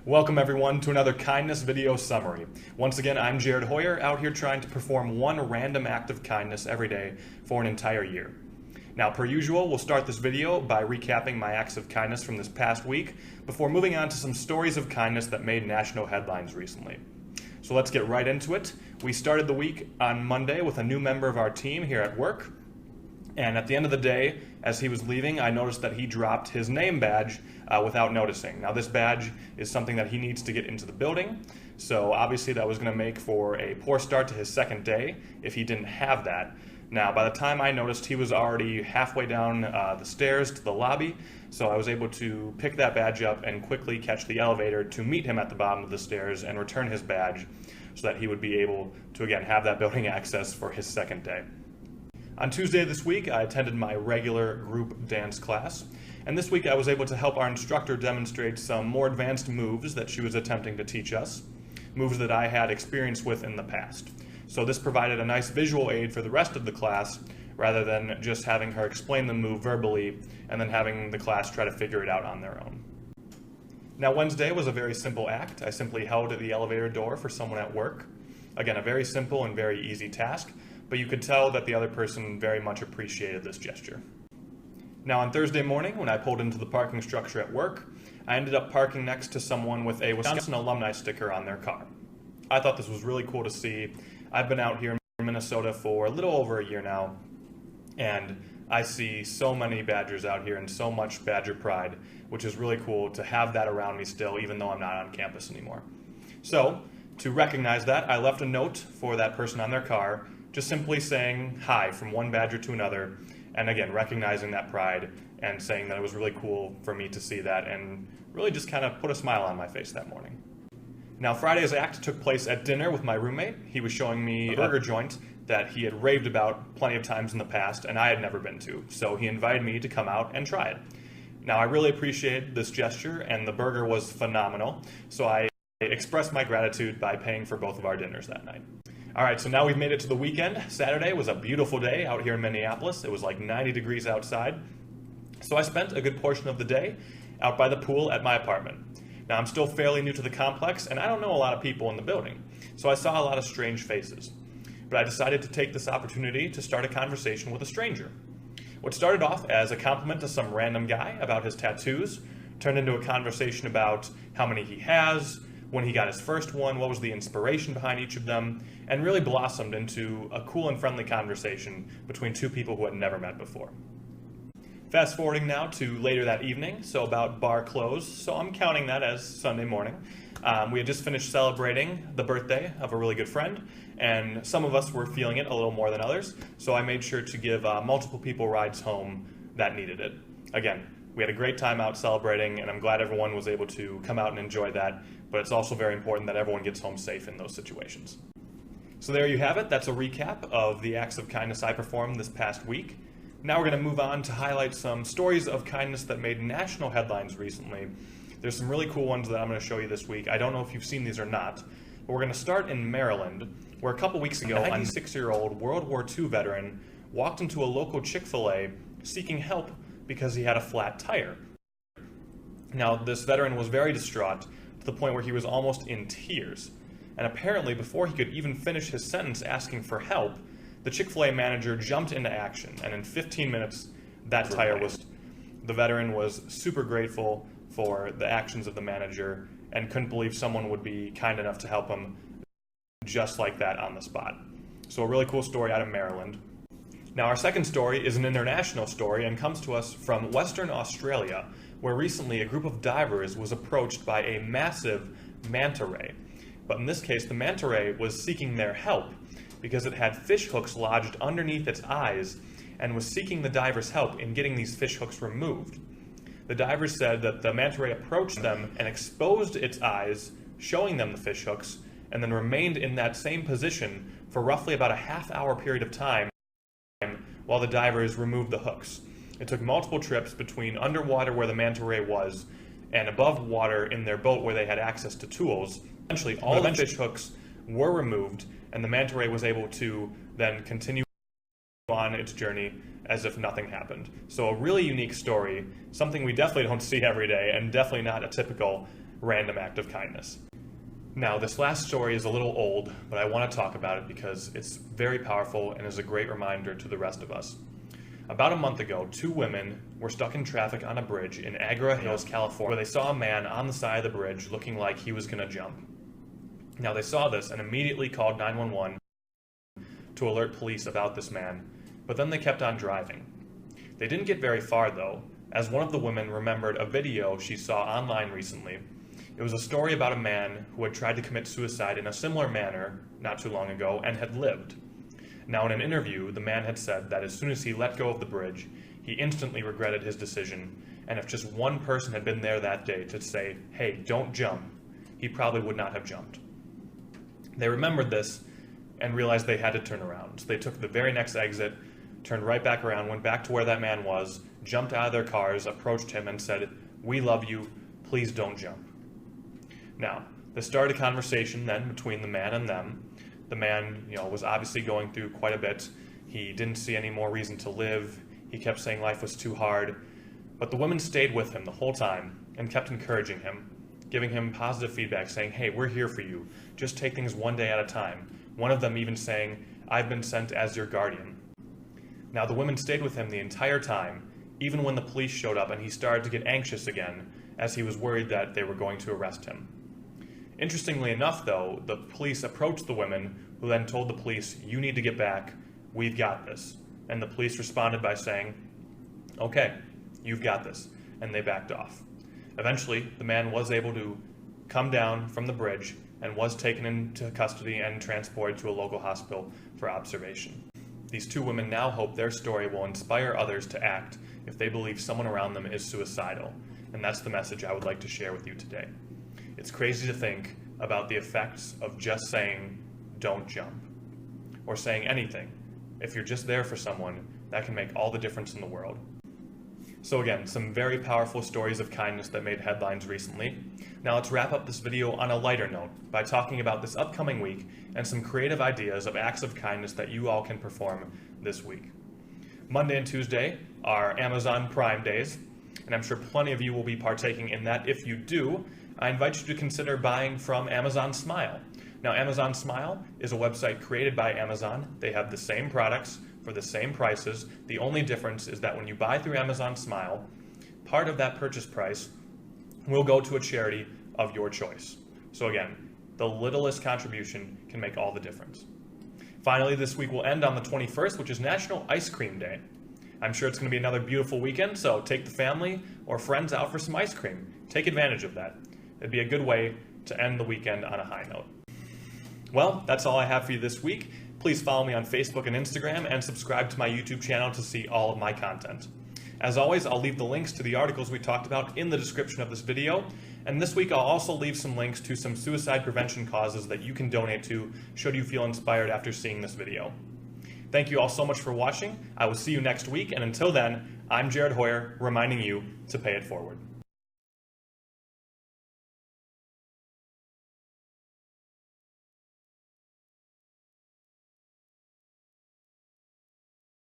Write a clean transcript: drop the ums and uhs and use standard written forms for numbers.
Welcome everyone to another kindness video summary. Once again, I'm Jared Hoyer, out here trying to perform one random act of kindness every day for an entire year. Now, per usual, we'll start this video by recapping my acts of kindness from this past week before moving on to some stories of kindness that made national headlines recently. So let's get right into it. We started the week on Monday with a new member of our team here at work. And at the end of the day, as he was leaving, I noticed that he dropped his name badge without noticing. Now, this badge is something that he needs to get into the building, so obviously that was going to make for a poor start to his second day if he didn't have that. Now, by the time I noticed, he was already halfway down the stairs to the lobby, so I was able to pick that badge up and quickly catch the elevator to meet him at the bottom of the stairs and return his badge so that he would be able to, again, have that building access for his second day. On Tuesday this week, I attended my regular group dance class, and this week I was able to help our instructor demonstrate some more advanced moves that she was attempting to teach us, moves that I had experience with in the past. So this provided a nice visual aid for the rest of the class, rather than just having her explain the move verbally and then having the class try to figure it out on their own. Now, Wednesday was a very simple act. I simply held the elevator door for someone at work. Again, a very simple and very easy task, but you could tell that the other person very much appreciated this gesture. Now, on Thursday morning, when I pulled into the parking structure at work, I ended up parking next to someone with a Wisconsin alumni sticker on their car. I thought this was really cool to see. I've been out here in Minnesota for a little over a year now, and I see so many Badgers out here and so much Badger pride, which is really cool to have that around me still, even though I'm not on campus anymore. So, to recognize that, I left a note for that person on their car, just simply saying hi from one Badger to another, and again, recognizing that pride and saying that it was really cool for me to see that and really just kind of put a smile on my face that morning. Now, Friday's act took place at dinner with my roommate. He was showing me a burger joint that he had raved about plenty of times in the past and I had never been to, so he invited me to come out and try it. Now, I really appreciated this gesture and the burger was phenomenal, so I expressed my gratitude by paying for both of our dinners that night. All right, so now we've made it to the weekend. Saturday was a beautiful day out here in Minneapolis. It was like 90 degrees outside. So I spent a good portion of the day out by the pool at my apartment. Now, I'm still fairly new to the complex, and I don't know a lot of people in the building, so I saw a lot of strange faces. But I decided to take this opportunity to start a conversation with a stranger. What started off as a compliment to some random guy about his tattoos turned into a conversation about how many he has, when he got his first one, what was the inspiration behind each of them, and really blossomed into a cool and friendly conversation between two people who had never met before. Fast forwarding now to later that evening, so about bar close, so I'm counting that as Sunday morning. We had just finished celebrating the birthday of a really good friend, and some of us were feeling it a little more than others, so I made sure to give multiple people rides home that needed it. Again, we had a great time out celebrating, and I'm glad everyone was able to come out and enjoy that, but it's also very important that everyone gets home safe in those situations. So there you have it. That's a recap of the acts of kindness I performed this past week. Now we're going to move on to highlight some stories of kindness that made national headlines recently. There's some really cool ones that I'm going to show you this week. I don't know if you've seen these or not, but we're going to start in Maryland, where a couple weeks ago, a 96-year-old World War II veteran walked into a local Chick-fil-A seeking help because he had a flat tire. Now, this veteran was very distraught to the point where he was almost in tears. And apparently, before he could even finish his sentence asking for help, the Chick-fil-A manager jumped into action, and in 15 minutes, that tire was... The veteran was super grateful for the actions of the manager and couldn't believe someone would be kind enough to help him just like that on the spot. So a really cool story out of Maryland. Now, our second story is an international story and comes to us from Western Australia, where recently a group of divers was approached by a massive manta ray. But in this case, the manta ray was seeking their help because it had fish hooks lodged underneath its eyes and was seeking the divers' help in getting these fish hooks removed. The divers said that the manta ray approached them and exposed its eyes, showing them the fish hooks, and then remained in that same position for roughly about a half-hour period of time while the divers removed the hooks. It took multiple trips between underwater where the manta ray was and above water in their boat where they had access to tools. Eventually, all the fish hooks were removed, and the manta ray was able to then continue on its journey as if nothing happened. So a really unique story, something we definitely don't see every day, and definitely not a typical random act of kindness. Now, this last story is a little old, but I want to talk about it because it's very powerful and is a great reminder to the rest of us. About a month ago, two women were stuck in traffic on a bridge in Agra Hills, California, where they saw a man on the side of the bridge looking like he was going to jump. Now, they saw this and immediately called 911 to alert police about this man, but then they kept on driving. They didn't get very far, though, as one of the women remembered a video she saw online recently. It was a story about a man who had tried to commit suicide in a similar manner not too long ago and had lived. Now, in an interview, the man had said that as soon as he let go of the bridge, he instantly regretted his decision, and if just one person had been there that day to say, "Hey, don't jump," he probably would not have jumped. They remembered this and realized they had to turn around. So they took the very next exit, turned right back around, went back to where that man was, jumped out of their cars, approached him and said, "We love you, please don't jump." Now, this started a conversation then between the man and them. The man, was obviously going through quite a bit. He didn't see any more reason to live. He kept saying life was too hard. But the woman stayed with him the whole time and kept encouraging him, giving him positive feedback, saying, "Hey, we're here for you. Just take things one day at a time." One of them even saying, "I've been sent as your guardian." Now, the women stayed with him the entire time, even when the police showed up and he started to get anxious again, as he was worried that they were going to arrest him. Interestingly enough, though, the police approached the women, who then told the police, "You need to get back, we've got this." And the police responded by saying, "Okay, you've got this," and they backed off. Eventually, the man was able to come down from the bridge and was taken into custody and transported to a local hospital for observation. These two women now hope their story will inspire others to act if they believe someone around them is suicidal, and that's the message I would like to share with you today. It's crazy to think about the effects of just saying, "Don't jump," or saying anything. If you're just there for someone, that can make all the difference in the world. So again, some very powerful stories of kindness that made headlines recently. Now let's wrap up this video on a lighter note by talking about this upcoming week and some creative ideas of acts of kindness that you all can perform this week. Monday and Tuesday are Amazon Prime days, and I'm sure plenty of you will be partaking in that. If you do, I invite you to consider buying from Amazon Smile. Now, Amazon Smile is a website created by Amazon. They have the same products for the same prices. The only difference is that when you buy through Amazon Smile, part of that purchase price will go to a charity of your choice. So again, the littlest contribution can make all the difference. Finally, this week will end on the 21st, which is National Ice Cream Day. I'm sure it's going to be another beautiful weekend, so take the family or friends out for some ice cream. Take advantage of that. It'd be a good way to end the weekend on a high note. Well, that's all I have for you this week. Please follow me on Facebook and Instagram and subscribe to my YouTube channel to see all of my content. As always, I'll leave the links to the articles we talked about in the description of this video. And this week, I'll also leave some links to some suicide prevention causes that you can donate to should you feel inspired after seeing this video. Thank you all so much for watching. I will see you next week. And until then, I'm Jared Hoyer, reminding you to pay it forward.